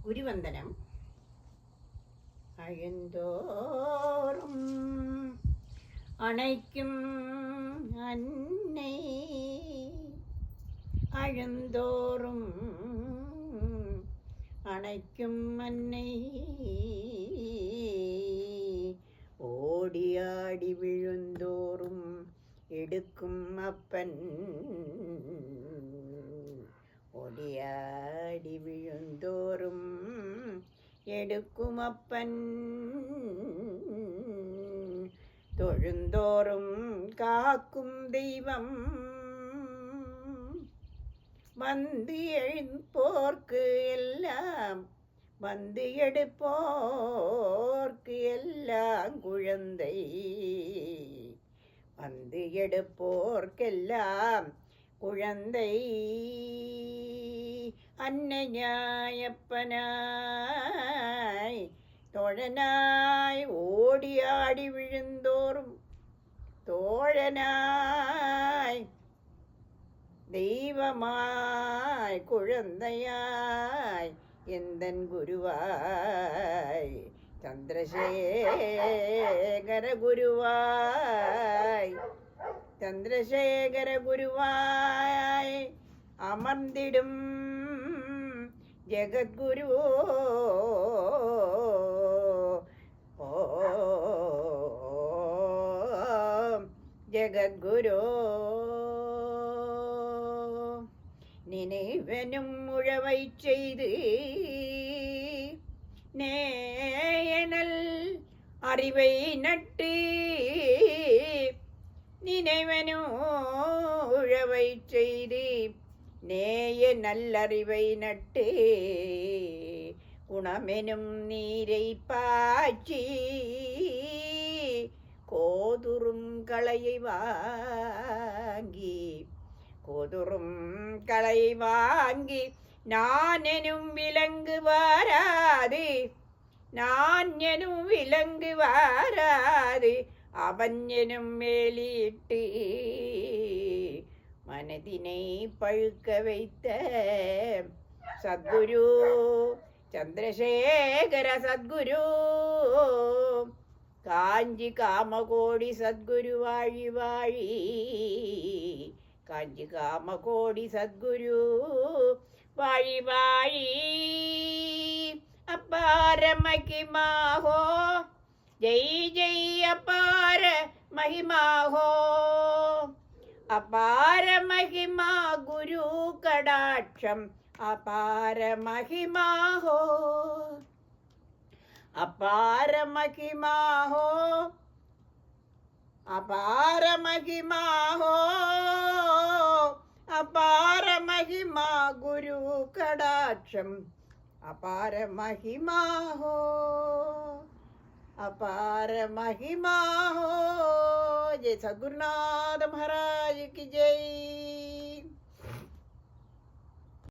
ഗുരുവന്ദനം. അഴുന്തോറും அணைக்கும் அன்னை, அழுந்தோறும் அணைக்கும் அன்னை, ஓடியாடி விழுந்தோறும் எடுக்கும் அப்பன், ஓடியாடி விழுந்தோறும் எடுக்கும் அப்பன், தொழுந்தோறும் காக்கும் தெய்வம், வந்து எழுப்போர்க்கு எல்லாம், வந்து எடுப்போர்க்கு எல்லாம் குழந்தை, வந்து எடுப்போர்க்கெல்லாம் குழந்தை, அன்னையாயப்பனாய் தோழனாய் ஓடியாடி விழுந்தோறும் தோழனாய் தெய்வமாய் குழந்தையாய் எந்தன் குருவாய் சந்திரசேகர குருவாய், சந்திரசேகர குருவாய் அமர்ந்திடும் ஜெகத்குரு, ஜெகத்குரு நினைவனும் உழவை செய்து நேயனல் அறிவை நட்டு, நினைவனும் உழவை செய்து நேய நல்லறிவை நட்டு, குணமெனும் நீரை பாய்ச்சி கோதுரும் களையை வாங்கி, கோதுரும் களையை வாங்கி, நான் எனும் விலங்கு வாராது, நான் எனும் விலங்கு வாராது, அவன் எனும் மேலிட்டு மனதினை பழுக்க வைத்த சத்குரு சந்திரசேகர சத்குரு, காஞ்சி காமகோடி சத்குரு வாழி வாழி, காஞ்சி காமகோடி சத்குரு வாழி வாழி. அப்பார மகிமாஹோ, ஜெய் ஜெய் அப்பார மகிமாஹோ, அபார மகிமா குரு கடாட்சம், அபார மகிமாஹோ, அபார மகிமாஹோ, அபார மகிமாஹோ, அபார மகிமா குரு கடாட்சம், அபார மகிமாஹோ, अपार महिमा हो। जय सद्गुरुनाथ महाराज की जय।